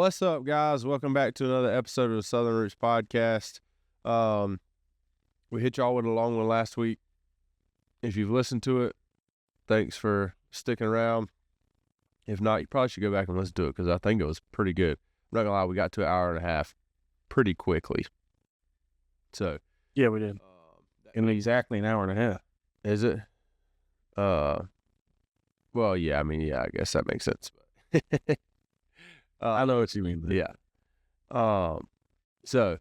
What's up, guys? Welcome back to another episode of the Southern Roots Podcast. We hit y'all with a long one last week. If you've listened to it, thanks for sticking around. If not, you probably should go back and listen to it because I think it was pretty good. I'm not gonna lie, we got to an hour and a half pretty quickly. So yeah, we did in exactly an hour and a half. Is it? Well, yeah. I mean, yeah. I guess that makes sense. I know what you mean. Yeah. So,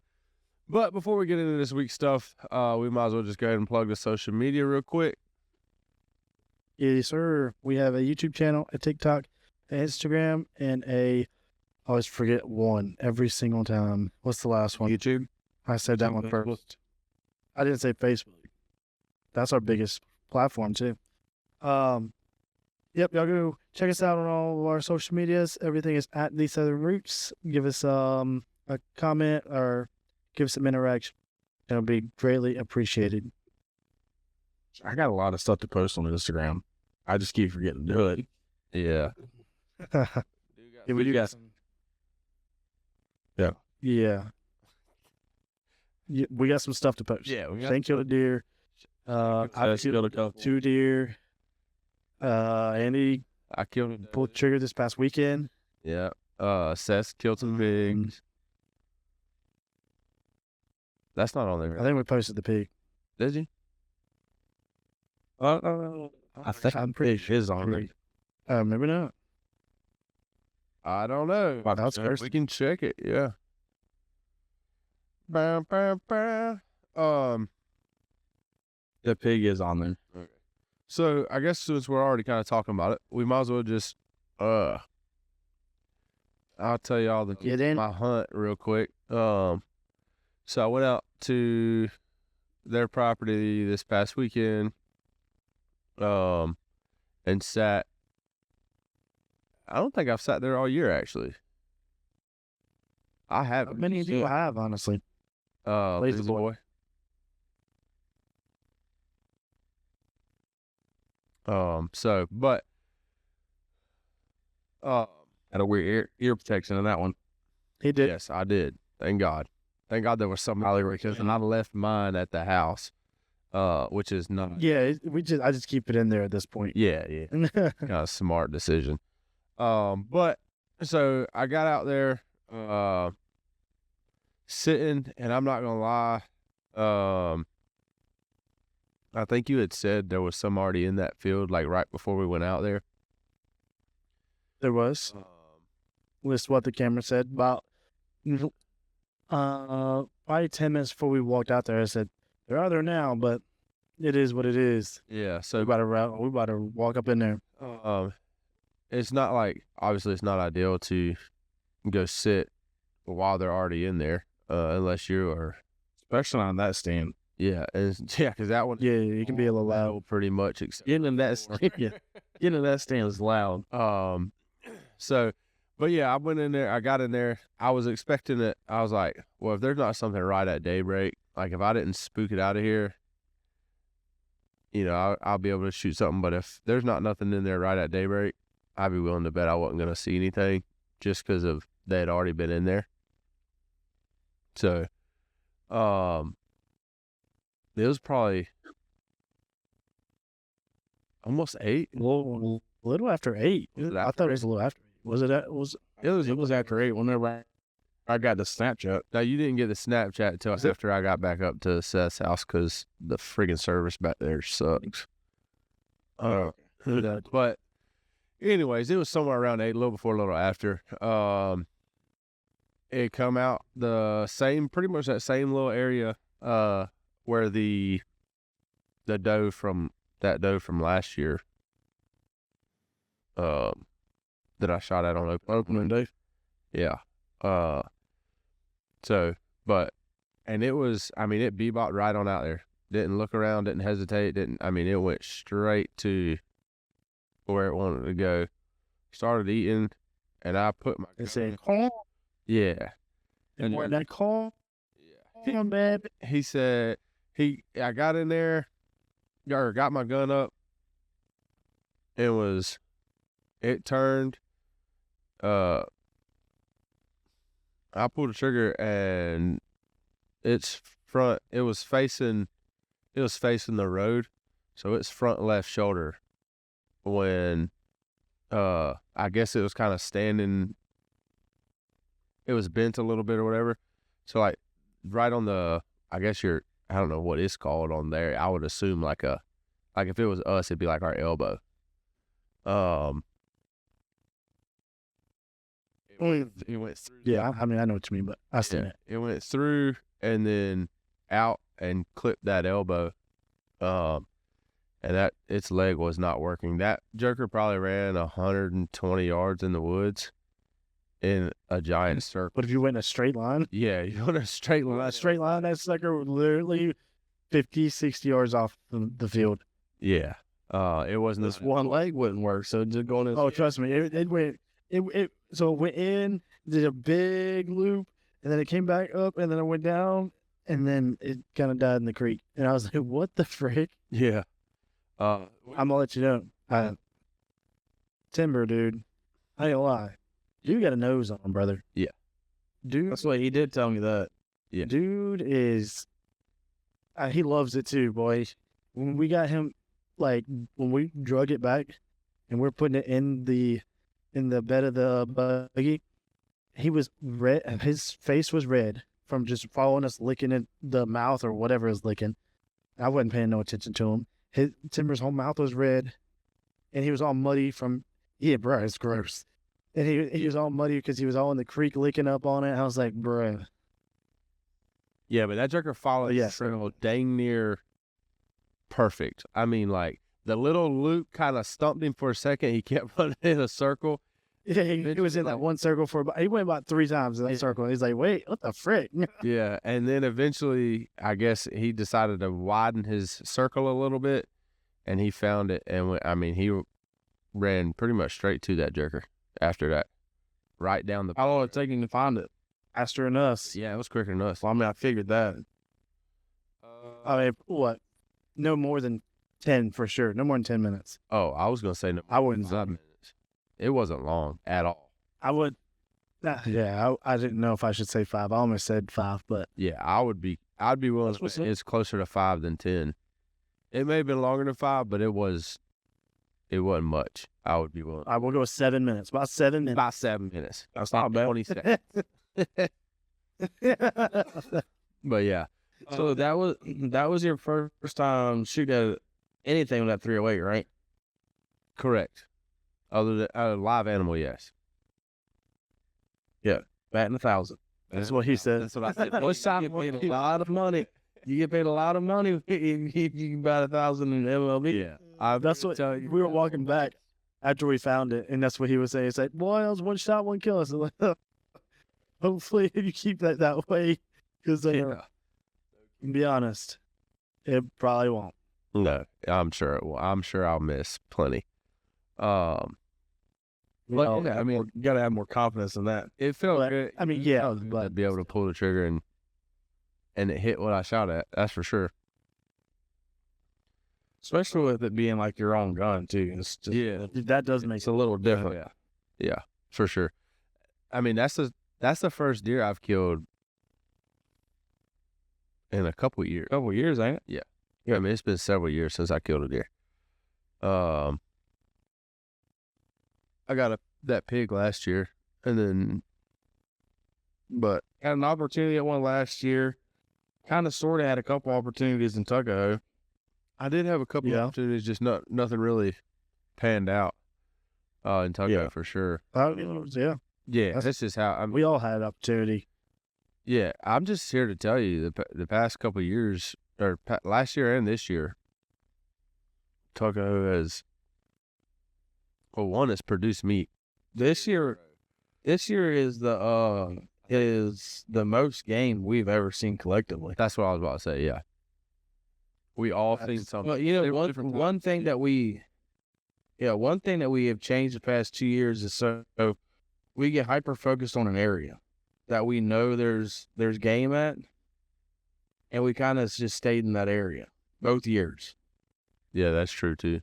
but before we get into this week's stuff, we might as well just go ahead and plug the social media real quick. Yes, sir. We have a YouTube channel, a TikTok, an Instagram, and I always forget one every single time. What's the last one? YouTube. I said that one first. I didn't say Facebook. That's our biggest platform too. Yep, y'all go check us out on all of our social medias. Everything is at The Southern Roots. Give us a comment or give us some interaction. It'll be greatly appreciated. I got a lot of stuff to post on Instagram. I just keep forgetting to do it. Yeah. We do got some. Yeah. Yeah. We got some stuff to post. Yeah. We got Thank you, deer. I killed a 2 deer. Andy I killed a pulled the trigger this past weekend. Yeah. Seth killed some pigs. That's not on there. I think we posted the pig. Did you? I think I'm pretty sure it's on there. Maybe not. I don't know. That's cursed. We can check it. Yeah. The pig is on there. Okay. So I guess since we're already kind of talking about it, we might as well just I'll tell y'all my hunt real quick. So I went out to their property this past weekend, and sat. I don't think I've sat there all year actually. I haven't. Many people have, honestly. Lazy boy. So, but, had a weird ear protection in that one. He did. Yes, I did. Thank God. Thank God there was somebody because and I left mine at the house, which is not. Yeah, I just keep it in there at this point. Yeah. Kind of smart decision. But so I got out there, sitting, and I'm not gonna lie, I think you had said there was some already in that field, like right before we went out there. There was. List what the camera said about. Probably 10 minutes before we walked out there, I said they're out there now, but it is what it is. Yeah. So we about to walk up in there. It's not like obviously it's not ideal to go sit while they're already in there, unless you are, especially on that stand. Yeah, because that one. Yeah, it can be a little loud. Pretty much. Getting in that stand is loud. So, but yeah, I went in there. I got in there. I was expecting it. I was like, well, if there's not something right at daybreak, like if I didn't spook it out of here, I'll be able to shoot something. But if there's not nothing in there right at daybreak, I'd be willing to bet I wasn't going to see anything just because they had already been in there. So, it was probably almost 8. A little after 8. I thought it was a little after 8. Was it? It was after 8. Whenever I got the Snapchat. Now you didn't get the Snapchat until after I got back up to Seth's house because the friggin' service back there sucks. But anyways, it was somewhere around 8, a little before, a little after. It come out pretty much that same little area where the doe from last year that I shot at on opening day. Yeah. And it was, it bebopped right on out there. Didn't look around, didn't hesitate, it went straight to where it wanted to go. Started eating, and I put my... It said, call? Yeah. And when that call? Yeah. Come on, baby. He said, I got in there, got my gun up, it turned, I pulled the trigger and its front. It was facing the road, so its front left shoulder. When I guess it was kind of standing. It was bent a little bit or whatever. So like right on the, I guess I don't know what it's called on there. I would assume like if it was us, it'd be like our elbow. It went through. Yeah, I mean, I know what you mean, but I seen it. It went through and then out and clipped that elbow. And that its leg was not working. That jerker probably ran 120 yards in the woods in a giant circle. But if you went in a straight line, Yeah, you went a straight line. that sucker was literally 50, 60 yards off the field. Yeah. It wasn't This one leg wouldn't work, so just going in. Oh, trust me, it went. So it went in, did a big loop, and then it came back up, and then it went down, and then it kind of died in the creek. And I was like, "What the frick?" Yeah. I'm gonna let you know. Timber, dude. I ain't gonna lie. You got a nose on him, brother. Yeah. Dude. That's what he did tell me that. Yeah. Dude is. He loves it too, boy. When we got him, like when we drug it back, and we're putting it in the bed of the buggy, he was red. His face was red from just following us, licking in the mouth or whatever is licking. I wasn't paying no attention to him. Timber's whole mouth was red, and he was all muddy from. Yeah, bro, it's gross. And he was all muddy because he was all in the creek licking up on it. I was like, bro. Yeah, but that jerker followed Yeah. trail dang near perfect. I mean, like the little loop kind of stumped him for a second. He kept running in a circle. Yeah, he was in that one circle he went about 3 times in that circle. And he's like, wait, what the frick? Yeah, and then eventually, I guess he decided to widen his circle a little bit, and he found it. And he ran pretty much straight to that jerker after that, right down the. How long did it take him to find it? Faster than us. Yeah, it was quicker than us. Well, I mean, I figured that. I mean, what? No more than 10 for sure. No more than 10 minutes. Oh, I was gonna say no. I wouldn't. 5 minutes. It wasn't long at all. I would. Yeah, I didn't know if I should say 5. I almost said 5, but Yeah, I'd be willing to say it's closer to 5 than 10. It may have been longer than 5, but it wasn't much. I would be willing. I will go 7 minutes. About 7 minutes. About 7 minutes. That's not bad. 20 seconds. But yeah. So that was your first time shooting at anything with that 308, right? Correct. Other than a live animal, yes. Batting 1,000. That's what he said. That's what I said. Most time you get paid a lot of money. You get paid a lot of money if you can bat 1,000 in MLB. Yeah. That's what we were walking back after we found it, and that's what he was saying. It's like, boy, that was one shot, one kill. I was like, hopefully you keep that way, because to be honest, it probably won't. No, I'm sure it will. I'm sure I'll miss plenty. But yeah, I mean, you gotta have more confidence in that. it felt But, good. I mean, yeah, But but I'd be able to pull the trigger and it hit what I shot at. That's for sure. Especially with it being like your own gun too. It's just, that does make it's a little different. Yeah, for sure. I mean, that's the first deer I've killed in a couple years. Couple years, ain't it? Yeah. I mean, it's been several years since I killed a deer. I got that pig last year, but Had an opportunity at one last year. Kind of sort of had a couple opportunities in Tuckahoe. I did have a couple of opportunities, just nothing really panned out in Tuckahoe for sure. yeah. Yeah, that's just how We all had opportunity. Yeah, I'm just here to tell you the past couple of years, or last year and this year, Tuckahoe has, well, one has produced meat. This year is the most game we've ever seen collectively. That's what I was about to say. Yeah, we all seen something. Well, you know, one thing that we have changed the past 2 years is so we get hyper focused on an area that we know there's game at, and we kind of just stayed in that area both years. Yeah, that's true too.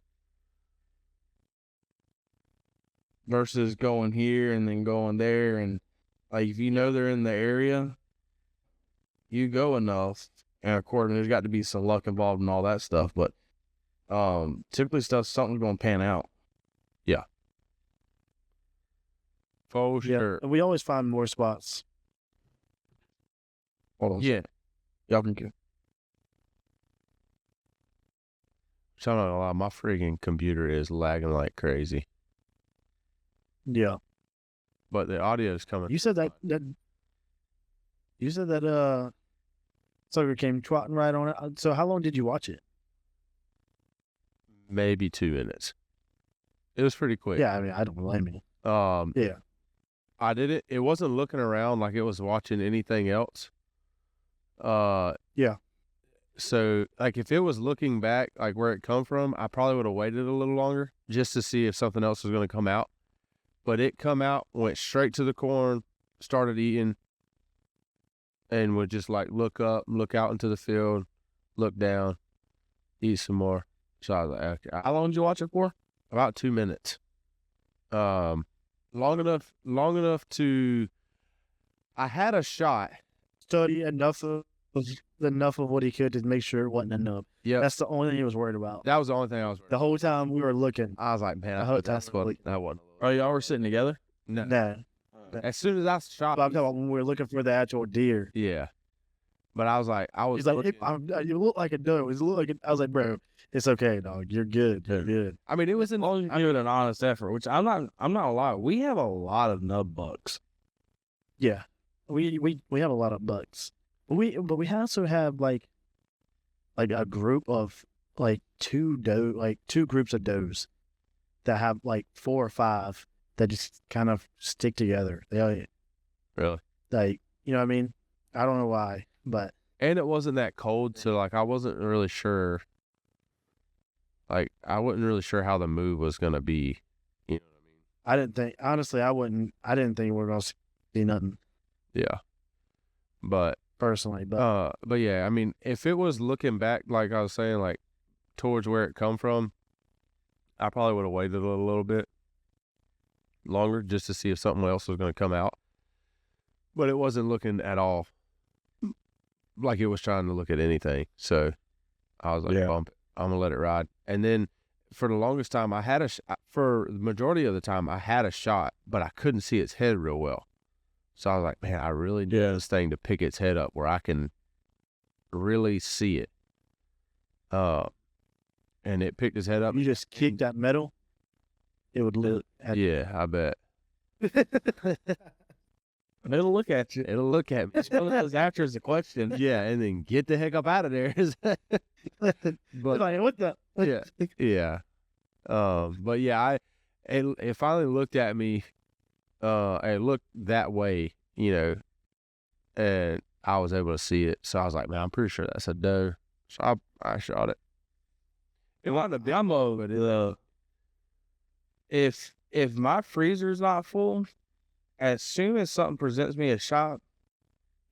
Versus going here and then going there, and Like if you know they're in the area, you go enough, and of course there's got to be some luck involved and all that stuff. But typically something's gonna pan out. For Yeah, sure. and we always find more spots. Hold on. Yeah. Y'all can go. So I'm not gonna lie, my freaking computer is lagging like crazy. Yeah, But the audio is coming. you said that sucker came trotting right on it. So how long did you watch it? Maybe 2 minutes. It was pretty quick. Yeah, I mean, I don't blame you. Yeah, I did it. It wasn't looking around like it was watching anything else. Yeah. So like if it was looking back like where it come from, I probably would have waited a little longer just to see if something else was going to come out. But it come out, went straight to the corn, started eating, and would just like look up, look out into the field, look down, eat some more. So I was like, okay. How long did you watch it for? About 2 minutes. Long enough to. I had a shot. study enough of what he could to make sure it wasn't a nub. Yeah, That's the only thing he was worried about. that was the only thing I was. The whole time we were looking. I was like, man, I I hope hope that's what that's- that one. Oh, y'all were sitting together? No. Nah, As soon as I shot, but I'm talking about when we were looking for the actual deer. yeah. But I was like, He's like, looking- you look like a doe. It look like I was like, bro, it's okay, dog. You're good. You're good. I mean, it was As in. long as you give it an honest effort, which I'm not a lot. We have a lot of nub bucks. Yeah, we have a lot of bucks, but we also have like a group of like two groups of does that have like 4 or 5 that just kind of stick together. They Really? like, you know what I mean? I don't know why, but And it wasn't that cold, so like I wasn't really sure. Like I wasn't really sure how the move was gonna be. You know what I mean? I didn't think honestly. I didn't think we were gonna see nothing Yeah. But personally, but yeah, I mean, if it was looking back, like I was saying, like towards where it come from, I probably would have waited a little bit longer just to see if something else was going to come out. But it wasn't looking at all like it was trying to look at anything. So I was like, Yeah. bump it. I'm gonna let it ride. And then for the longest time, I had for the majority of the time, I had a shot, but I couldn't see its head real well. So I was like, man, I really need this thing to pick its head up where I can really see it. And it picked its head up. you just kick that metal, it would look at Yeah, I bet. It'll look at you. It'll look at me. It's one of those answers the question. Yeah, and then get the heck up out of there. But like, what the yeah, yeah. But yeah, it finally looked at me. It looked that way, you know, and I was able to see it. So I was like, man, I'm pretty sure that's a doe. So I shot it. It wasn't a demo, but if my freezer's not full, as soon as something presents me a shot,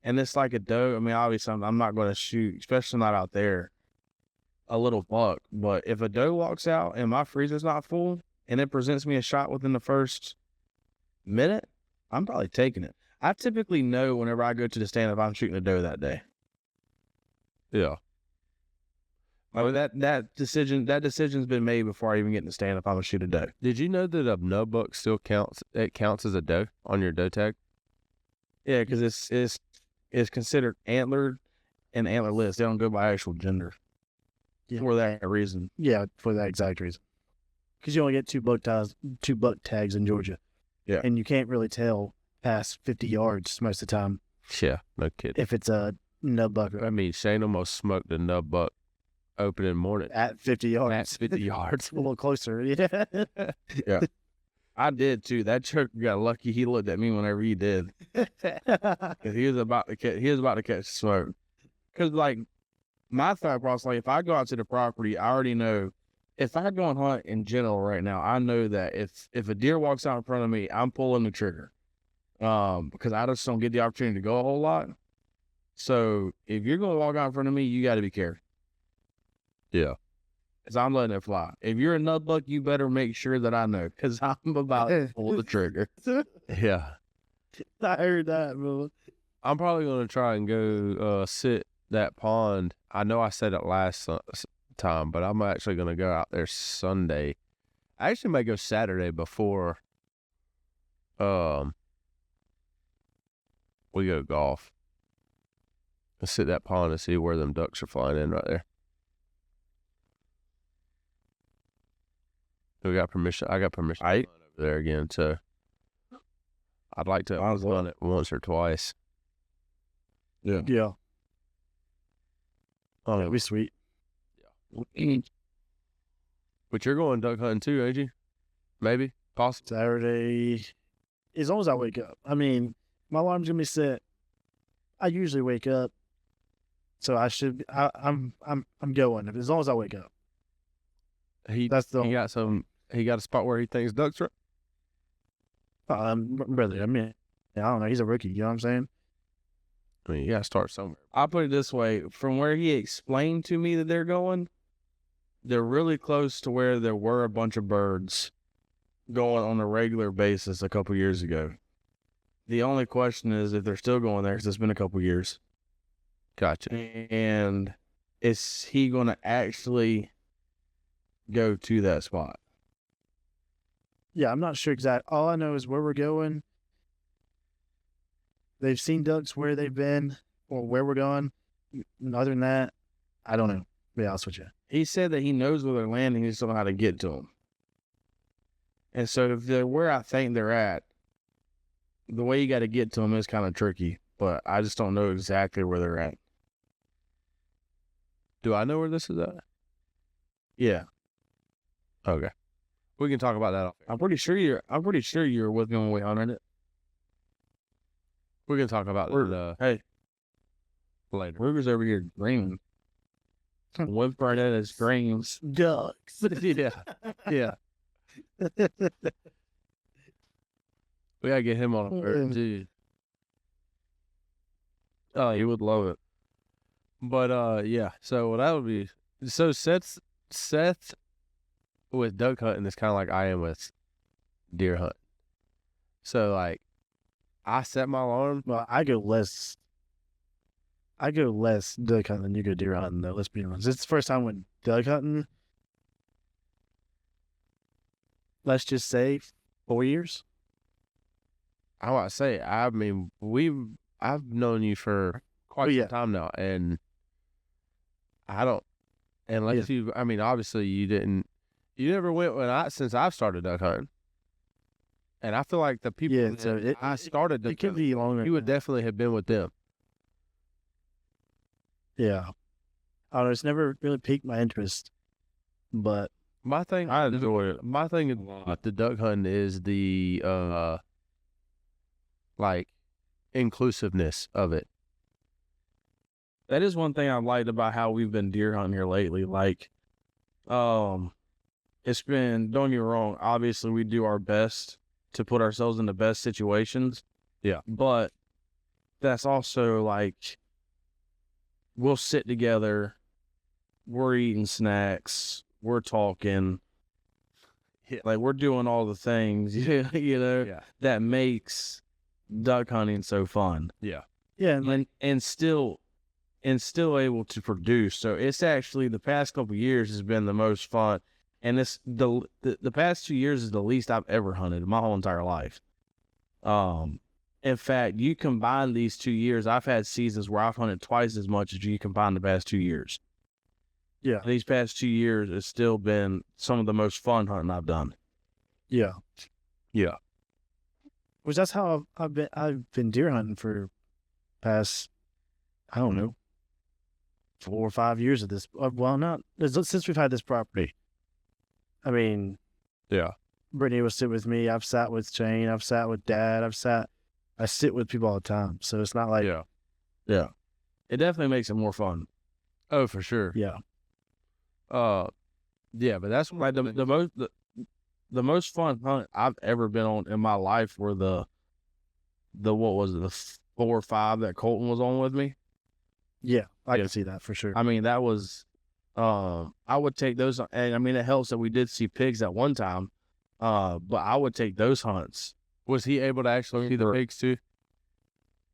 and it's like a doe, I mean, obviously I'm not going to shoot, especially not out there, a little buck. But if a doe walks out and my freezer's not full, and it presents me a shot within the first minute, I'm probably taking it. I typically know whenever I go to the stand if I'm shooting a doe that day. Yeah. Like that decision's been made before I even get in the stand if I'm gonna shoot a doe. Did you know that a nub buck still counts? It counts as a doe on your doe tag. Yeah, because it's considered antlered and antlerless. They don't go by actual gender. Yeah. For that reason. Yeah, for that exact reason. Because you only get two buck tags in Georgia. Yeah. And you can't really tell past 50 yards most of the time Yeah, no kidding. if it's a nub buck I mean, Shane almost smoked a nub buck opening morning at 50 yards. at 50 yards. A little closer. Yeah. I did too. That truck got lucky. He looked at me whenever he did. 'Cause he was about to catch smoke. Because like my thought process, like if I go out to the property, I already know. If I go and hunt in general right now, I know that if a deer walks out in front of me, I'm pulling the trigger. Because I just don't get the opportunity to go a whole lot. So if you're going to walk out in front of me, you got to be careful. Yeah. Because I'm letting it fly. If you're a nut buck, you better make sure that I know. Because I'm about to pull the trigger. Yeah. I heard that, bro. I'm probably gonna try and go sit that pond. I know I said it last time, but I'm actually gonna go out there Sunday. I actually may go Saturday before we go golf. Let's sit that pond and see where them ducks are flying in right there. We got permission. I got permission to hunt over there again, so I'd like to hunt it once or twice. Yeah. Yeah. Oh, That'd be sweet. but you're going duck hunting too, ain't you? Maybe, possibly. Saturday, as long as I wake up. I mean, my alarm's gonna be set. I usually wake up, so I should. I'm going as long as I wake up. He That's the he got some. He got a spot where he thinks ducks are. brother. I mean, I don't know. He's a rookie. You know what I'm saying? I mean, you gotta start somewhere. I'll put it this way. From where he explained to me that they're going, they're really close to where there were a bunch of birds going on a regular basis a couple years ago. The only question is if they're still going there because it's been a couple years. Gotcha. And is he going to actually go to that spot? Yeah, I'm not sure exactly. All I know is where we're going. They've seen ducks where they've been or where we're going. And other than that, I don't know. To be honest with you. He said that he knows where they're landing. He just don't know how to get to them. And so if they're where I think they're at, the way you got to get to them is kind of tricky. But I just don't know exactly where they're at. Do I know where this is at? Yeah, Okay. We can talk about that off air. I'm pretty sure you're with me when we hunted it. We're gonna talk about it Hey, later. Ruger's over here dreaming. Whimpering at his dreams. Ducks. yeah. Yeah. We gotta get him on a bird too. Oh, he would love it. But yeah. So that would be Seth with duck hunting is kinda like I am with deer hunting. So like I set my alarm. Well, I go less duck hunting than you go deer hunting, though. Let's be honest. It's the first time I went duck hunting. Let's just say 4 years. I want to say, I mean, I've known you for quite some time now, and I don't, unless you, I mean, obviously you never went since I've started duck hunting. And I feel like the people I started duck it could be longer. you would definitely have been with them. Yeah. I don't know. It's never really piqued my interest, but My thing, I enjoy it. my thing with the duck hunting is the, like, inclusiveness of it. That is one thing I liked about how we've been deer hunting here lately. Like, it's been, don't get me wrong, obviously we do our best to put ourselves in the best situations. Yeah. But that's also like, we'll sit together, we're eating snacks, we're talking. Yeah. Like, we're doing all the things, you know, that makes duck hunting so fun. Yeah. yeah, And still able to produce. So it's actually, the past couple of years has been the most fun. And it's the past 2 years is the least I've ever hunted in my whole entire life. In fact, you combine these 2 years, I've had seasons where I've hunted twice as much as you combine the past 2 years. Yeah. These past 2 years has still been some of the most fun hunting I've done. Yeah. Yeah. Which that's how I've been deer hunting for past, I don't know, 4 or 5 years of this. Well, not since we've had this property. I mean, Yeah. Brittany will sit with me. I've sat with Shane. I've sat with Dad. I sit with people all the time. So it's not like, Yeah. It definitely makes it more fun. Oh, for sure. yeah. Yeah, but that's Like the most fun hunt I've ever been on in my life were the what was it, the 4 or 5 that Colton was on with me. Yeah. I can see that for sure. I mean, that was, I would take those, and I mean, it helps that we did see pigs at one time, but I would take those hunts Was he able to actually see the pigs too?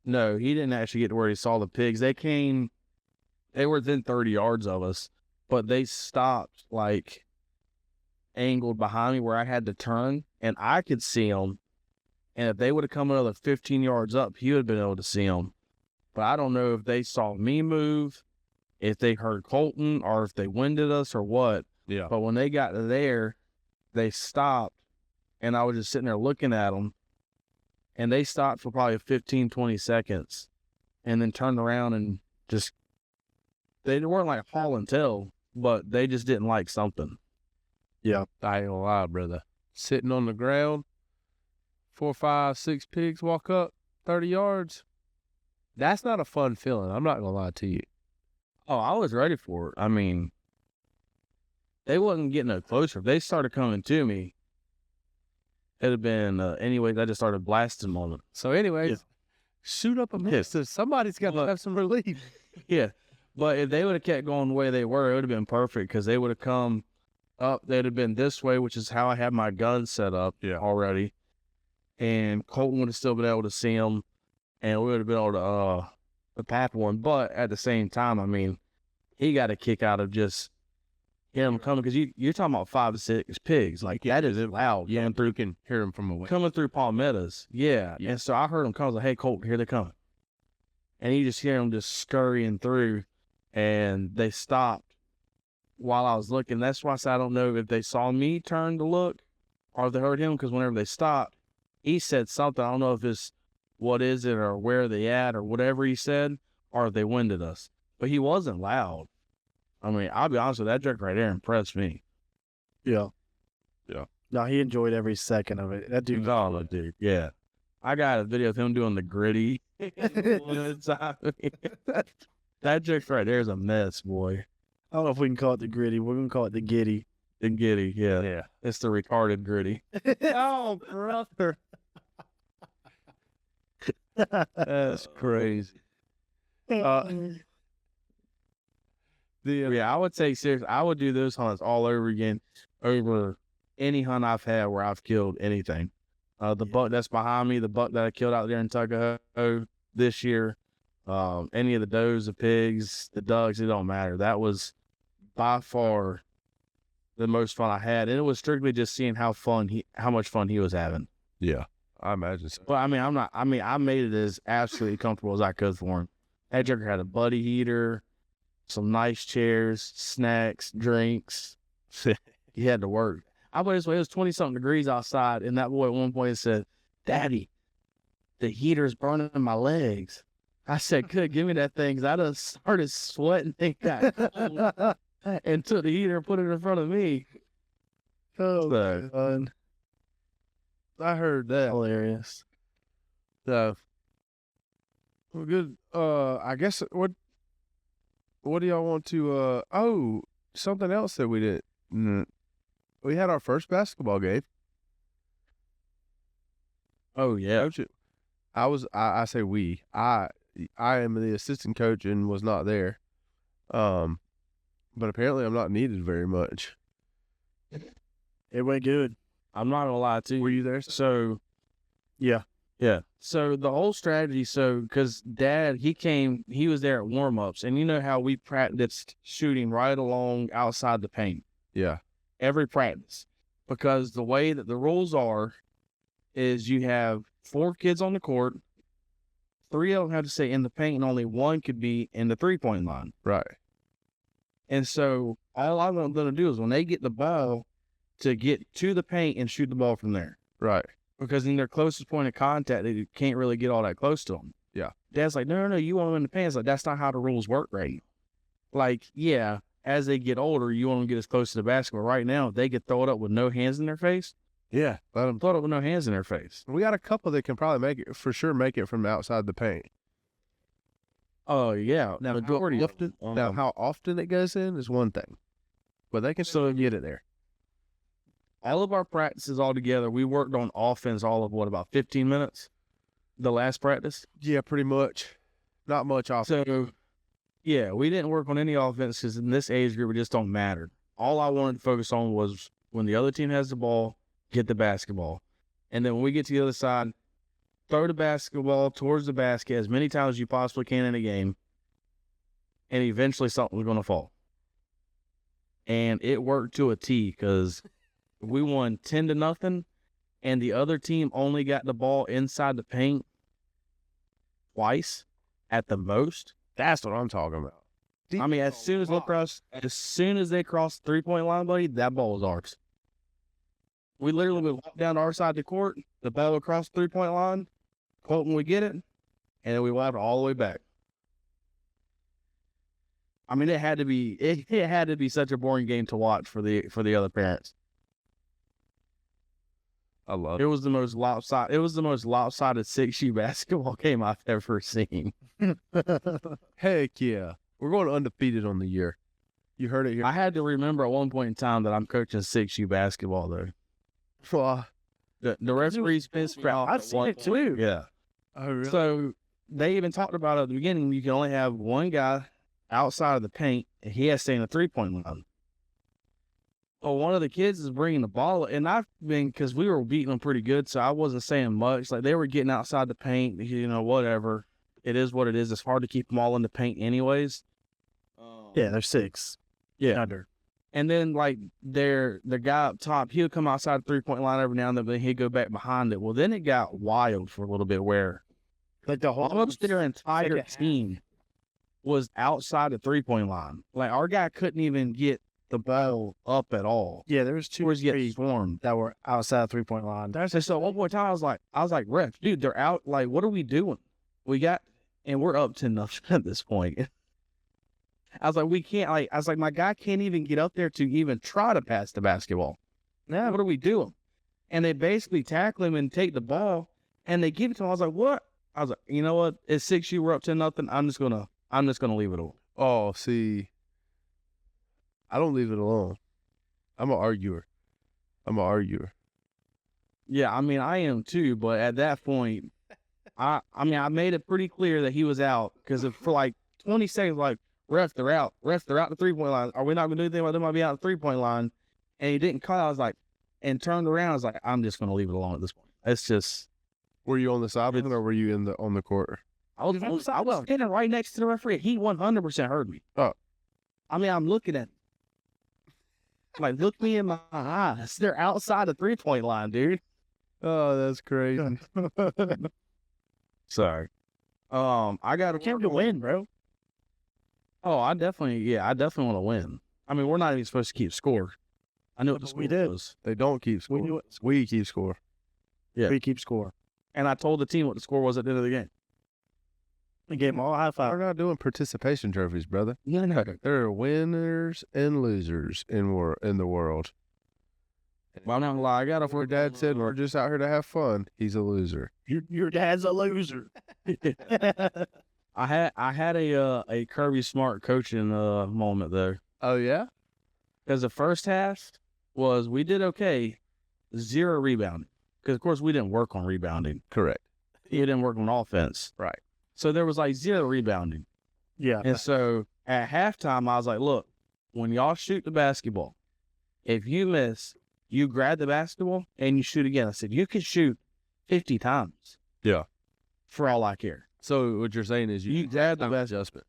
No, he didn't actually get to where he saw the pigs. They were within 30 yards of us, but they stopped like angled behind me where I had to turn, and I could see them. And if they would have come another 15 yards up, he would have been able to see them. But I don't know if they saw me move, if they heard Colton, or if they winded us or what. Yeah. But when they got there, they stopped, and I was just sitting there looking at them. And they stopped for probably 15, 20 seconds and then turned around and just, they weren't like hauling tail, but they just didn't like something. Yeah. I ain't gonna lie, brother. Sitting on the ground, 4, 5, 6 pigs walk up 30 yards. That's not a fun feeling. I'm not gonna lie to you. Oh, I was ready for it. I mean, they wasn't getting no closer. If they started coming to me, it'd have been, anyways, I just started blasting on them. So anyways, shoot up a miss. Somebody's got to have some relief. Yeah. But if they would have kept going the way they were, it would have been perfect because they would have come up. They'd have been this way, which is how I had my gun set up already. And Colton would have still been able to see them, and we would have been able to pap one. But at the same time, I mean, he got a kick out of just him coming, because you're talking about 5 to 6 pigs. Like, that is loud. Yeah, and you can hear them from away. Coming through palmettos. Yeah. And so I heard him come. I was like, hey, Colton, here they come. And you just hear them just scurrying through, and they stopped while I was looking. That's why I said I don't know if they saw me turn to look or if they heard him, because whenever they stopped, he said something. I don't know if it's what is it or where are they at or whatever he said, or if they winded us. But he wasn't loud. I mean, I'll be honest with you, that jerk right there impressed me. Yeah. Yeah. No, he enjoyed every second of it. That dude. Dude. Yeah. I got a video of him doing the gritty. That jerk right there is a mess, boy. I don't know if we can call it the gritty. We're going to call it the giddy. The giddy, yeah. Yeah. It's the retarded gritty. Oh, brother. That's crazy. Yeah, I would say seriously, I would do those hunts all over again over any hunt I've had where I've killed anything. The buck that's behind me, the buck that I killed out there in Tuckahoe this year, any of the does, the pigs, the ducks, it don't matter. That was by far the most fun I had, and it was strictly just seeing how much fun he was having. Yeah, I imagine so. But I mean, I made it as absolutely comfortable as I could for him. That joker had a buddy heater, some nice chairs, snacks, drinks. He had to work. I put it this way, it was 20-something degrees outside, and that boy at one point said, "Daddy, the heater's burning my legs." I said, "Good, give me that thing," because I done started sweating and took the heater and put it in front of me. Oh, So, God. I heard that. Hilarious. So, well, good. I guess what do y'all want to? Oh, something else that we didn't. We had our first basketball game. oh yeah, Coach, I say we. I am the assistant coach and was not there. But apparently I'm not needed very much. It went good. I'm not gonna lie to you. Were you there? So, Yeah. yeah. So the whole strategy, because Dad, he was there at warm-ups, and you know how we practiced shooting right along outside the paint. Yeah. Every practice. Because the way that the rules are is you have 4 kids on the court, 3 of them have to stay in the paint, and only 1 could be in the 3-point line. Right. And so all I'm going to do is when they get the ball, to get to the paint and shoot the ball from there. Right. Because in their closest point of contact, they can't really get all that close to them. Yeah. Dad's like, no, you want them in the paint. It's like, that's not how the rules work, right? Like, yeah, as they get older, you want them to get as close to the basketball. Right now, if they could throw it up with no hands in their face, Yeah. Let them. throw it up with no hands in their face. We got a couple that can probably make it from outside the paint. Oh, yeah. Now, Majority how of often, them. now how often it goes in is one thing, but they can still get it there. All of our practices all together, we worked on offense all of, about 15 minutes? The last practice? Yeah, pretty much. Not much offense. So, yeah, we didn't work on any offense because in this age group, it just don't matter. All I wanted to focus on was when the other team has the ball, get the basketball. And then when we get to the other side, throw the basketball towards the basket as many times as you possibly can in a game. And eventually something's going to fall. And it worked to a T because we won 10-0, and the other team only got the ball inside the paint twice at the most. That's what I'm talking about. I mean, as soon as they crossed the 3-point line, buddy, that ball was ours. We literally would walk down to our side of the court, the ball would cross the 3-point line, Colton would get it, and then we went all the way back. I mean, it had to be such a boring game to watch for the other parents. I love It it. was the most lopsided 6U basketball game I've ever seen. Heck yeah. We're going undefeated on the year. You heard it here. I had to remember at one point in time that I'm coaching 6U basketball though. The referee's pissed off. I've seen it too. Yeah. Oh, really? So they even talked about at the beginning, you can only have one guy outside of the paint, and he has to stay in the 3-point line. Well, one of the kids is bringing the ball, and because we were beating them pretty good, so I wasn't saying much. Like, they were getting outside the paint, whatever. It is what it is. It's hard to keep them all in the paint anyways. Yeah, they're 6. Yeah. Under. And then, like, the guy up top, he'll come outside the 3-point line every now and then, but then he'd go back behind it. Well, then it got wild for a little bit where Like the whole almost their entire second half. team was outside the 3-point line. Like, our guy couldn't even get the ball up at all. Yeah, there was 2 Towards or get 3 swarmed. that were outside the 3-point line. So at one point in time, I was like, ref, dude, they're out. Like, what are we doing? And we're up 10-0 at this point. I was like, we can't, like, I was like, my guy can't even get up there to even try to pass the basketball. Yeah, What are we doing? And they basically tackle him and take the ball, and they give it to him. I was like, what? I was like, you know what? It's 6U, we're up 10-0. I'm just gonna leave it alone. Oh, see, I don't leave it alone. I'm an arguer. Yeah, I mean, I am too, but at that point, I I made it pretty clear that he was out because for like 20 seconds, like, ref, they're out. Ref, they're out the 3-point line. Are we not going to do anything about them? Might be out the 3-point line. And he didn't call. I was like, and turned around. I was like, I'm just going to leave it alone at this point. It's just. Were you on the sideline or were you on the court? I was standing right next to the referee. He 100% heard me. Oh. I mean, I'm looking at him. Like, look me in my eyes. They're outside the 3-point line, dude. Oh, that's crazy. Sorry. I got to came to win, bro. Oh, I definitely want to win. I mean, we're not even supposed to keep score. I know what the We score did. was. They don't keep score. knew it. We keep score. Yeah. We keep score. And I told the team what the score was at the end of the game. We gave them all a high We're five. not doing participation trophies, brother. No. There are winners and losers in the world. Well, I'm not gonna lie. I got If our dad said we're just out here to have fun, he's a loser. Your dad's a loser. I had a Kirby Smart coaching moment though, Oh yeah? because the first half was we did okay, 0 rebounding. Because of course we didn't work on rebounding. Correct. He didn't work on offense. Right. So there was like 0 rebounding. Yeah. And so at halftime, I was like, look, when y'all shoot the basketball, if you miss, you grab the basketball and you shoot again. I said, you can shoot 50 times. Yeah. For all I care. So what you're saying is You grab the halftime best adjustment.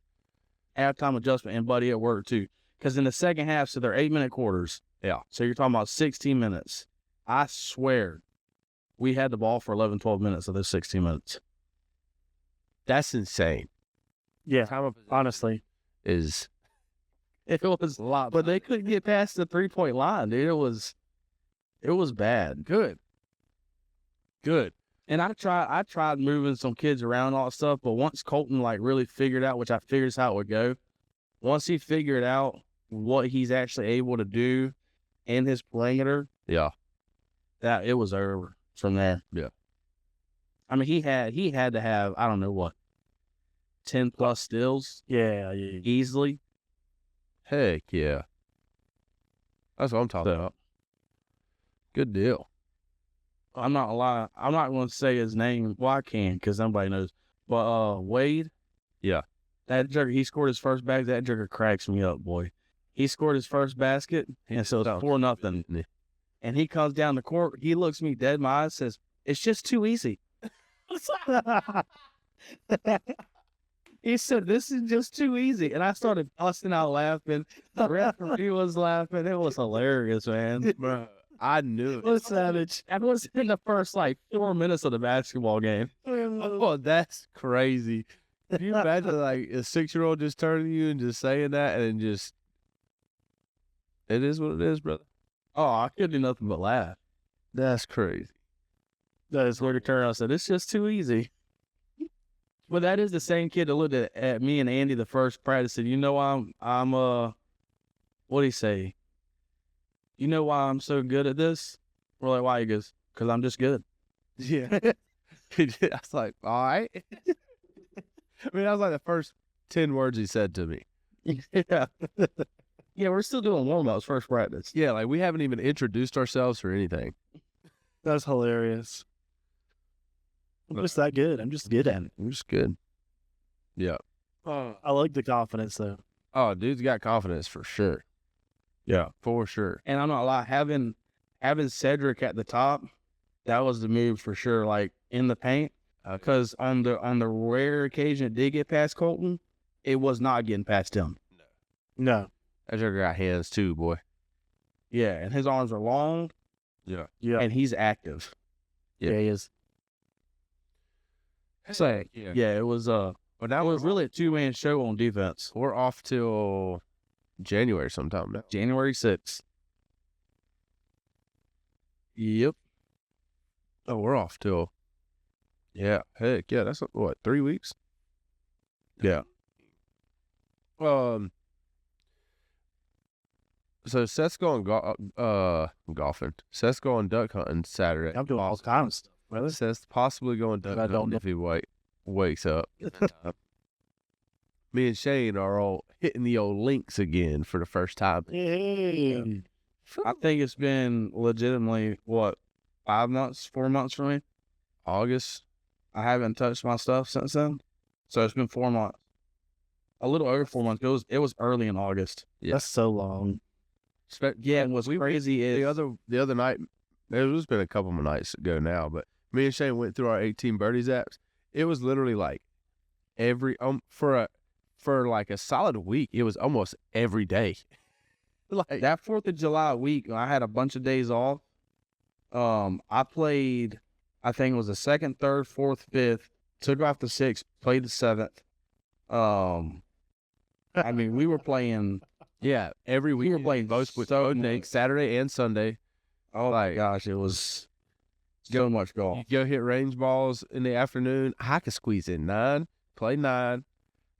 halftime adjustment, and buddy, it worked too. Because in the second half, so they're 8-minute quarters. Yeah. So you're talking about 16 minutes. I swear we had the ball for 11, 12 minutes of those 16 minutes. That's insane. Yeah. Time of Honestly. is It was a lot. but they couldn't get past the 3-point line, dude. It was bad. Good. And I tried moving some kids around and all that stuff, but once Colton like really figured out, which I figured is how it would go, once he figured out what he's actually able to do in his perimeter, Yeah. that it was over from there. Yeah. I mean, he had to have, I don't know what, 10 plus steals Yeah. easily. Heck yeah. That's what I'm talking about. Good deal. I'm not gonna lie. I'm not going to say his name. Well, I can because nobody knows. But Wade. Yeah. That joker, he scored his first basket. That joker cracks me up, boy. He scored his first basket, and so it's 4-0. And he comes down the court. He looks me dead in my eyes, says, It's just too easy. He said, this is just too easy. And I started busting out laughing. The referee was laughing. It was hilarious, man. Bro, I knew it. What savage. That was in the first, 4 minutes of the basketball game. Oh, that's crazy. Can you imagine like a 6-year-old just turning to you and just saying that and just it is what it is, brother. Oh, I couldn't do nothing but laugh. That's crazy. That is where to turn around and said, it's just too easy. But that is the same kid that looked at me and Andy the first practice and you know I'm what'd he say? You know why I'm so good at this? We're like, why? He goes, because I'm just good. Yeah. I was like, all right. I mean, that was like the first 10 words he said to me. Yeah. Yeah, we're still doing warm-ups first practice. Yeah, like we haven't even introduced ourselves or anything. That's hilarious. I'm just that good. I'm just good at it. We're just good. Yeah. I like the confidence though. Oh, dude's got confidence for sure. Yeah. For sure. And I'm not lying, having Cedric at the top, that was the move for sure, like in the paint. Because on the rare occasion it did get past Colton, it was not getting past him. No. That Joker got hands too, boy. Yeah, and his arms are long. Yeah. Yeah. And he's active. Yeah. Yeah, he is. So yeah, it was But now it was really a 2-man show on defense. we're off till January sometime now. January 6th. Yep. Oh, we're off till. Yeah. Heck yeah. That's what, 3 weeks? Yeah. So Seth's going golfing. Seth's going duck hunting Saturday. I'm doing all kinds of stuff, brother. Seth's possibly going duck I don't hunting know. if he wakes up. Me and Shane are all hitting the old links again for the first time. Hey. I think it's been legitimately, 4 months for me? August. I haven't touched my stuff since then. So it's been 4 months. A little over 4 months. It was early in August. Yeah. That's so long. Yeah, and what's crazy is The other night, it's been a couple of nights ago now, but me and Shane went through our 18 birdies apps. It was literally like every for like a solid week. It was almost every day. Like that 4th of July week, I had a bunch of days off. I played, I think it was the 2nd, 3rd, 4th, 5th, took off the 6th, played the 7th. I mean, we were playing. Yeah, every week. We were playing both days, Saturday and Sunday. Oh my gosh, it was so much golf. You go hit range balls in the afternoon. I could squeeze in 9, play 9.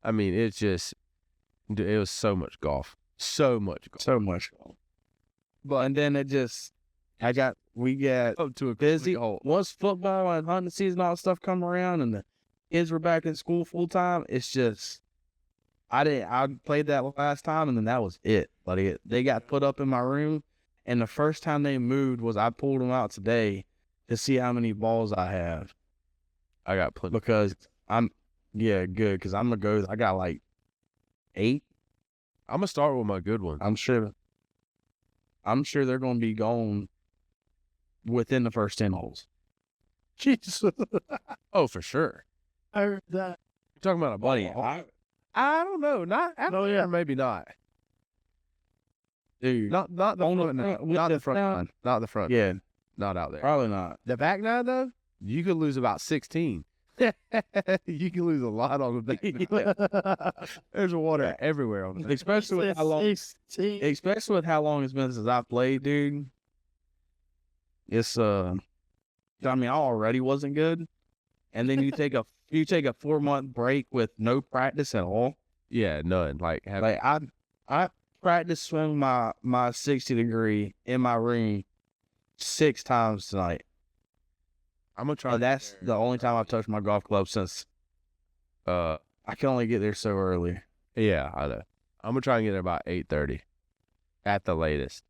I mean, it was so much golf. So much golf. So much golf. But and then we got Up to a busy. hole. Once football and hunting season, all that stuff come around, and the kids were back in school full time. It's just I played that last time, and then that was it. Like they got put up in my room, and the first time they moved was I pulled them out today to see how many balls I have. I got plenty. Because good, because I'm going to go, I got like 8. I'm going to start with my good ones. I'm sure they're going to be gone within the first 10 holes. Jesus. Oh, for sure. I heard that. You're talking about a Buddy, ball. I don't know. Not Oh, yeah. maybe not. dude. Not the On the front nine. front- with Not the the front front- nine. Not the front. Yeah, Not out there. probably not. The back nine though, you could lose about 16. You can lose a lot on the back nine. There's water everywhere on the back. Especially with how long, 16. especially with how long it's been since I played, dude. It's I mean, I already wasn't good, and then you take a 4-month break with no practice at all. Yeah, none. Like I practiced swimming my 60 degree in my room 6 times tonight. I'm gonna try. And that's the only time I've touched my golf club since I can only get there so early. Yeah, I know. I'm gonna try and get there about 8:30 at the latest.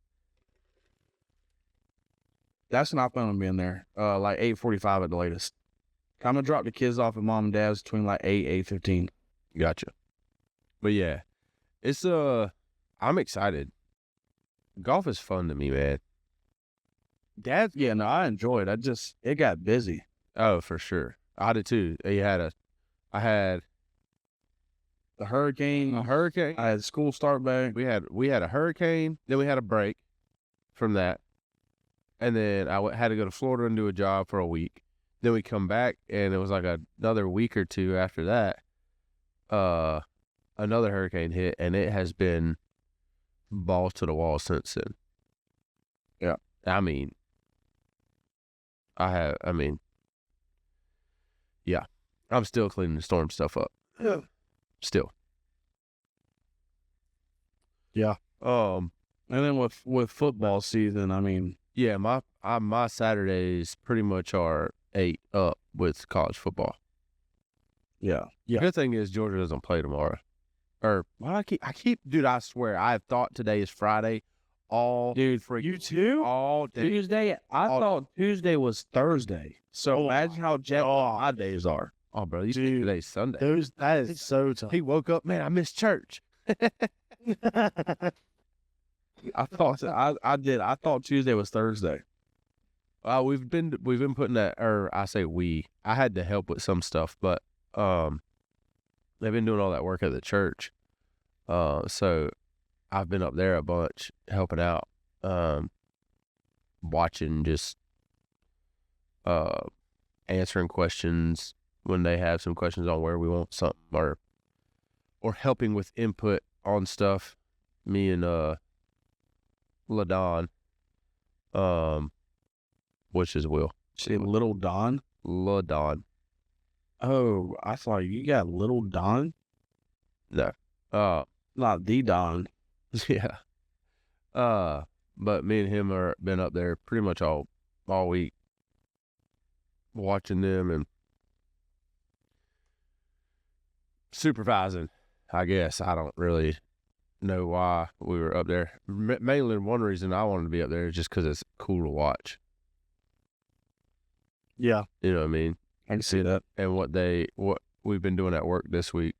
That's when I plan on being there. Like 8:45 at the latest. I'm gonna drop the kids off at mom and dad's between like 8:15. Gotcha. But yeah, it's I'm excited. Golf is fun to me, man. Dad. Yeah, no, I enjoyed it. It got busy. Oh, for sure. I did too. I had The hurricane. a hurricane. I had school start back. We had a hurricane. Then we had a break from that, and then had to go to Florida and do a job for a week. Then we come back, and it was like another week or two after that. Another hurricane hit, and it has been balls to the wall since then. Yeah. I mean, yeah. I'm still cleaning the storm stuff up. Yeah. Still. Yeah. And then with football season, I mean, Yeah, my Saturdays pretty much are ate up with college football. yeah. Yeah. Good thing is Georgia doesn't play tomorrow. Or well, I keep, dude. I swear, I thought today is Friday. All Dude, freaking You too? all day. Tuesday, I thought Tuesday was Thursday. So Oh imagine how jet my days are. Oh, bro, you think Dude. today's Sunday? That is so tough. He woke up, man. I missed church. I thought I did. I thought Tuesday was Thursday. We've been putting that, or I say we. I had to help with some stuff, but they've been doing all that work at the church. So I've been up there a bunch helping out, watching, just answering questions when they have some questions on where we want something, or helping with input on stuff. Me and LaDon, which is Will. See, Little Don. LaDon. Oh, I thought you got Little Don, No. not the Don. Yeah. But me and him are been up there pretty much all week, watching them and supervising. I guess I don't really know why we were up there. Mainly one reason I wanted to be up there is just because it's cool to watch. Yeah. You know what I mean? I can see that. And what we've been doing at work this week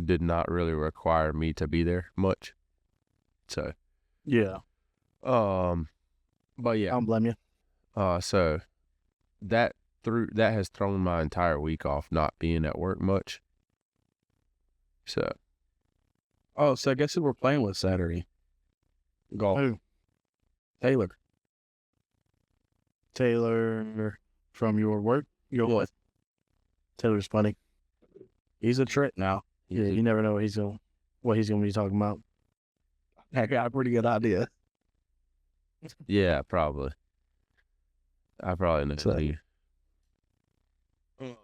did not really require me to be there much. So, Yeah. but I yeah. don't blame you. So that has thrown my entire week off, not being at work much. So, Oh, so I guess who we're playing with Saturday? Golf. Who? Taylor. Taylor from your work? Your Yeah. what? Taylor's funny. He's a trick now. Yeah, you never know what he's gonna be talking about. I got a pretty good idea. yeah, probably. I probably know So- you.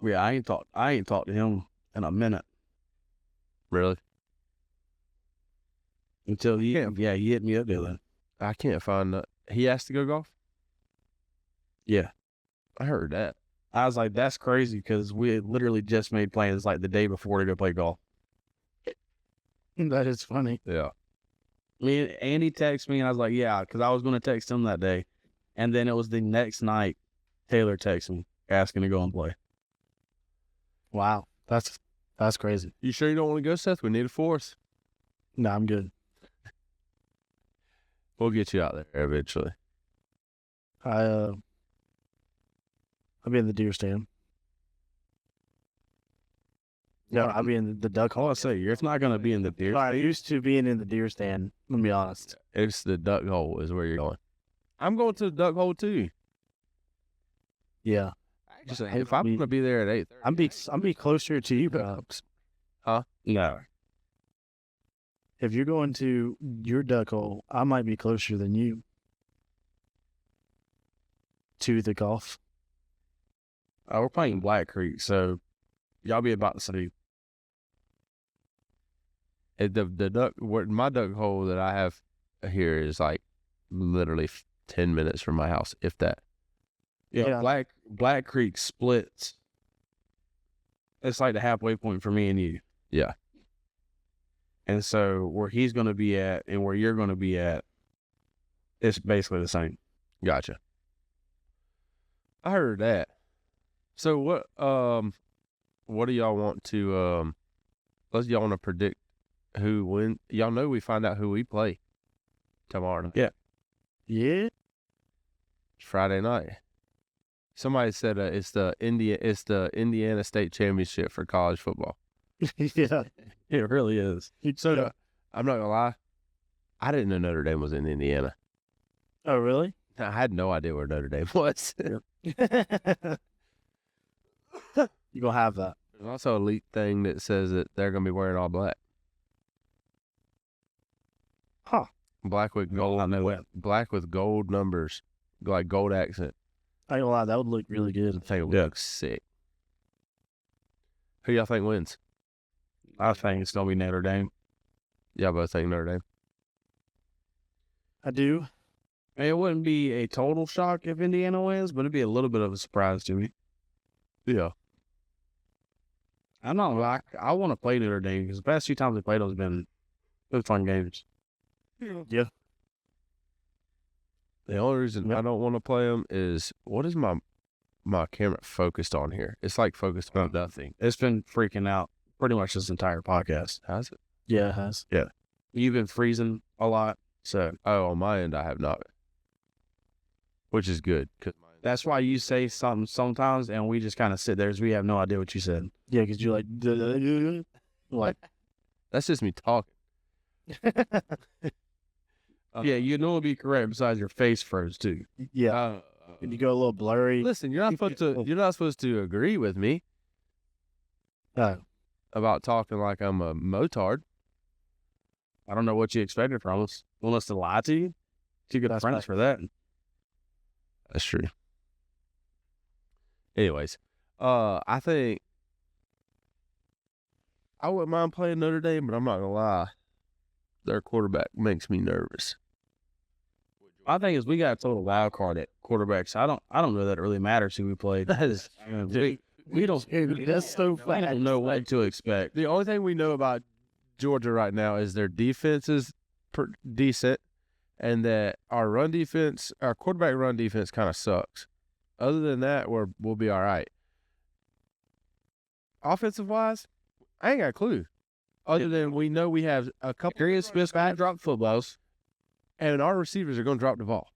Yeah, I ain't talked to him in a minute Really? until he Yeah. he hit me up the other. I can't find that. He asked to go golf? Yeah. I heard that. I was like, that's crazy because we had literally just made plans like the day before to go play golf. That is funny. Yeah. Andy texted me and I was like, yeah, because I was going to text him that day. And then it was the next night, Taylor texted me asking to go and play. Wow. That's crazy. You sure you don't want to go, Seth? We need a fourth. No, I'm good. We'll get you out there eventually. I'll be in the deer stand. No, I'll be in the duck All I hole. say, you're not going to be in the deer. I'm used to being in the deer stand. Let me be honest. It's the duck hole is where you're going. I'm going to the duck hole too. Yeah. Just if I'm going to be there at 8:30. I'm be closer to you, perhaps. No. If you're going to your duck hole, I might be closer than you to the golf. We're playing Black Creek, so y'all be about to see. The duck, my duck hole that I have here is like literally 10 minutes from my house, if that. Yeah, Yeah. Black Creek splits. It's like the halfway point for me and you. Yeah. And so where he's going to be at and where you're going to be at, it's basically the same. Gotcha. I heard that. So what do y'all want to y'all want to predict who win? Y'all know we find out who we play tomorrow night. Yeah. Yeah. It's Friday night. Somebody said it's the Indiana State Championship for college football. Yeah. It really is. So I'm not gonna lie, I didn't know Notre Dame was in Indiana. Oh, really? I had no idea where Notre Dame was. You gonna have that? There's also a leaked thing that says that they're gonna be wearing all black. Huh. Black with gold. Black with gold numbers, like gold accent. I ain't gonna lie, that would look really good. I think it looks sick. Who y'all think wins? I think it's gonna be Notre Dame. Y'all both think Notre Dame. I do. It wouldn't be a total shock if Indiana wins, but it'd be a little bit of a surprise to me. Yeah. I'm not like I want to play Notre Dame because the past few times we played them has been fun games. Yeah. The only reason Yep. I don't want to play them is what is my camera focused on here? It's like focused on nothing. It's been freaking out pretty much this entire podcast. Has it? Yeah, it has. You've been freezing a lot, so Oh, on my end, I have not. Which is good. that's why you say something sometimes, and we just kind of sit there as we have no idea what you said. Yeah, because you're like, That's just me talking. Yeah, you know it'd be correct. Besides, your face froze too. yeah. And you go a little blurry. Listen, you're not supposed to agree with me Oh, about talking like I'm a motard. I don't know what you expected from us. Want us to lie to you? Too good That's friends right. for that. That's true. Anyways, I think I wouldn't mind playing Notre Dame, but I'm not gonna lie, their quarterback makes me nervous. I think is we got a total wild card at quarterback. So I don't know that it really matters who we played. That is, We don't. that's so I fast. don't know what to expect. the only thing we know about Georgia right now is their defense is decent, and that our quarterback run defense kind of sucks. Other than that, we'll be all right. Offensive wise, I ain't got a clue. Other than we know we have a couple, Arian Smith's going to drop footballs. and our receivers are going to drop the ball.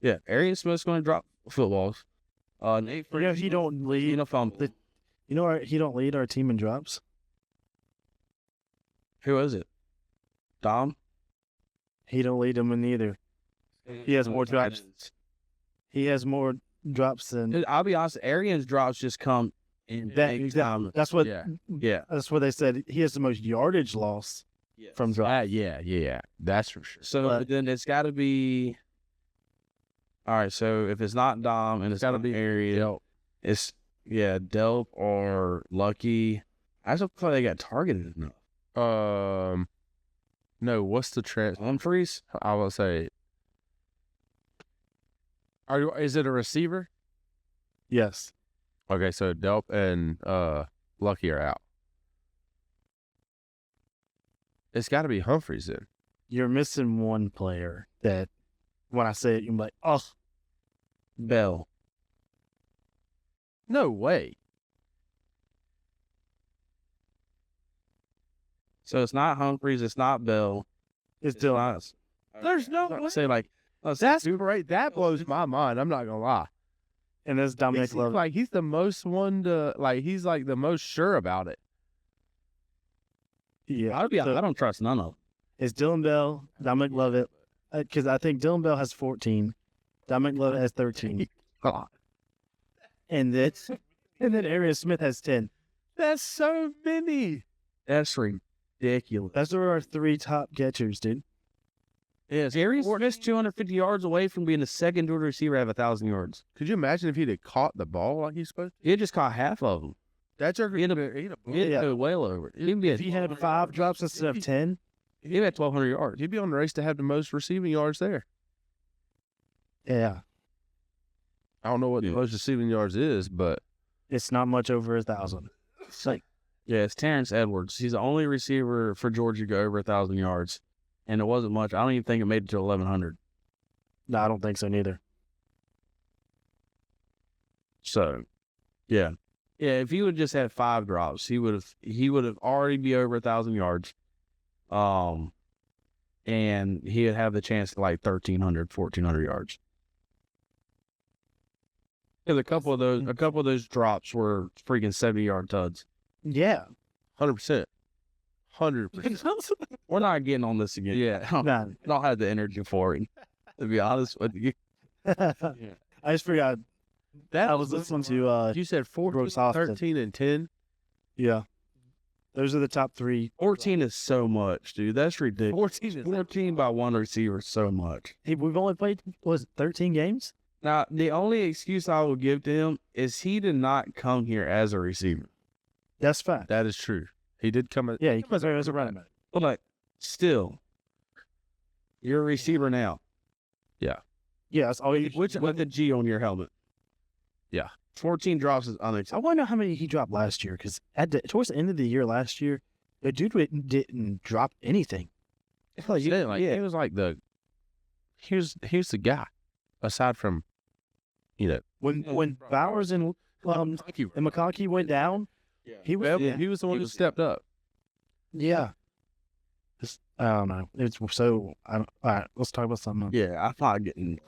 Yeah, Arian Smith's going to drop footballs. Nate, You know, he don't lead. you know, fumble. You know, he don't lead our team in drops. Who is it? Dom. He don't lead them in either. He has more drops. He has more drops than I'll be honest. Arian's drops just come in that. big time. That's what. Yeah. Yeah. That's what they said. He has the most yardage loss from drops. Yeah, that's for sure. So But- then it's got to be. All right. So if it's not Dom and it's got to be Arian, it's Delp or Lucky. I just thought they got targeted enough. No, what's the Humphreys. I will say. Is it a receiver? Yes. Okay, so Delp and Lucky are out. It's got to be Humphreys then. You're missing one player that, when I say it, you're like, oh, Bell. No way. So it's not Humphreys. It's not Bell. it's Dylan. not. There's no I'd way. say like That's great. That blows my mind. I'm not gonna lie. And that's Dominic He's Love. like he's the most one to like. He's like the most sure about it. Yeah. I'll be honest, So I don't trust none of them. it's Dylan Bell, Dominic Lovett, because I think Dylan Bell has 14, Dominic Lovett has 13, and then Arian Smith has 10. That's so many. That's ridiculous. Those are our three top catchers, dude. Yes. Arian Smith's 250 yards away from being the second dual receiver to have 1,000 yards. Could you imagine if he'd have caught the ball like he's supposed to? He just caught half of them. That jerk. He'd have Yeah. go well over it. He'd be If he had 5 drops instead of 10, he'd have 1,200 yards. He'd be on the race to have the most receiving yards there. yeah, I don't know what Yeah. the most receiving yards is, but it's not much over 1,000. It's like, Yeah, it's Terrence Edwards. He's the only receiver for Georgia to go over 1,000 yards. And it wasn't much. I don't even think it made it to 1,100. no, I don't think so neither. So, yeah. Yeah, if he would just had 5 drops, he would have already be over 1,000 yards. And he would have the chance to like 1,300, 1,400 yards. Because a couple of those drops were freaking 70-yard tuds. Yeah. 100%. 100%. We're not getting on this again. Yeah. Nah. I don't have the energy for it, to be honest with you. I just forgot. I was listening to You said 14, Brooks Austin. 13, and 10. yeah. Those are the top three. 14 is so much, dude. That's ridiculous. 14 14 by one receiver is so much. Hey, we've only played, what was it, 13 games? Now, the only excuse I will give to him is he did not come here as a receiver. That's fact. That is true. He did come at. Yeah, he comes there as a running back. But like, still, you're a receiver now. Yeah, that's all you. With the G on your helmet. Yeah. 14 drops is I unacceptable. want to know how many he dropped last year, because towards the end of the year last year, the dude didn't drop anything. He was like the. Here's the guy. Aside from, When Bowers and McConkey went down, he was he was the one who stepped up. yeah. I don't know. It's so. All right, let's talk about something else. Yeah, I'm not getting.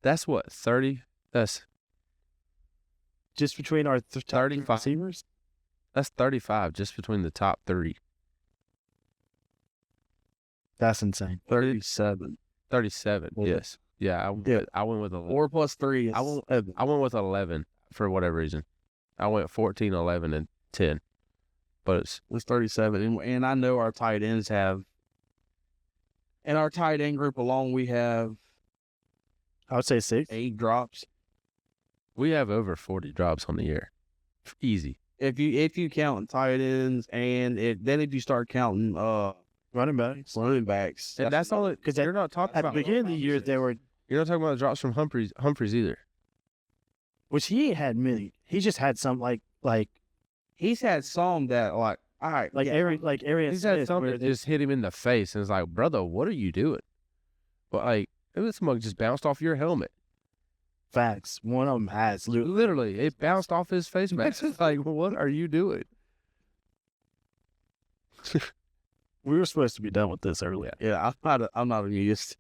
That's what 30. That's Just between our 35. receivers. That's 35 just between the top 3. That's insane. 37. 37. Yeah. Yes. Yeah. I went with 11. 4 plus 3 is. I went with 11 for whatever reason. I went 14, 11, and 10. But It's 37. And I know our tight ends have. In our tight end group alone, we have I would say 6. 8 drops. we have over 40 drops on the year. Easy. If you count tight ends and if you start counting Running backs. running backs, And that's all. Because You're not talking at the about beginning of the year, they were, You're not talking about the drops from Humphreys either. which he ain't had many. He just had some like he's had some that all right, Arian He's had Smith, some where that they- just hit him in the face, and it's like, brother, what are you doing? But like, it was some just bounced off your helmet. facts. One of them has Literally, it bounced off his face mask. It's like, what are you doing? We were supposed to be done with this earlier. yeah, I'm not amused.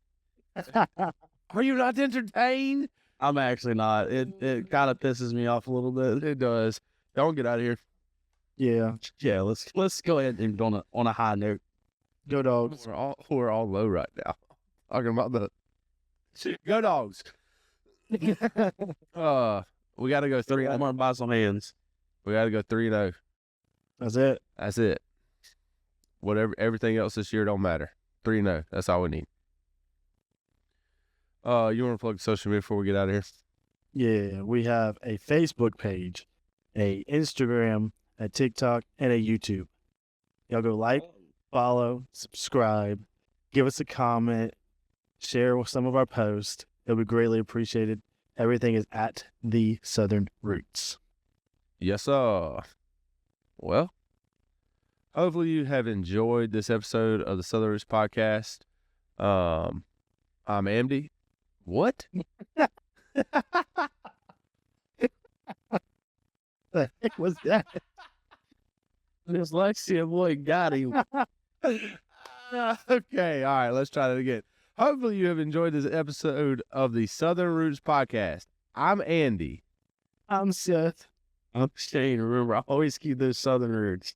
Are you not entertained? I'm actually not. It kind of pisses me off a little bit. It does. Don't get out of here. Yeah. Yeah, let's go ahead and go on a high note. Go Dogs. We're all low right now. Talking about the go Dogs. We gotta go 3. I'm gonna buy some hands. We gotta go 3-0. That's it. That's it. Everything else this year don't matter. 3-0. That's all we need. You want to plug social media before we get out of here? Yeah, we have a Facebook page, a Instagram, a TikTok, and a YouTube. Y'all go like, follow, subscribe, give us a comment, share with some of our posts. It'll be greatly appreciated. Everything is at the Southern Roots. Yes, sir. Well, hopefully you have enjoyed this episode of the Southern Roots Podcast. I'm Andy. What? The heck was that? Dyslexia boy got him. Okay, all right, let's try that again. Hopefully you have enjoyed this episode of the Southern Roots Podcast. I'm Andy. I'm Seth. I'm Shane. Remember, I always keep those southern roots.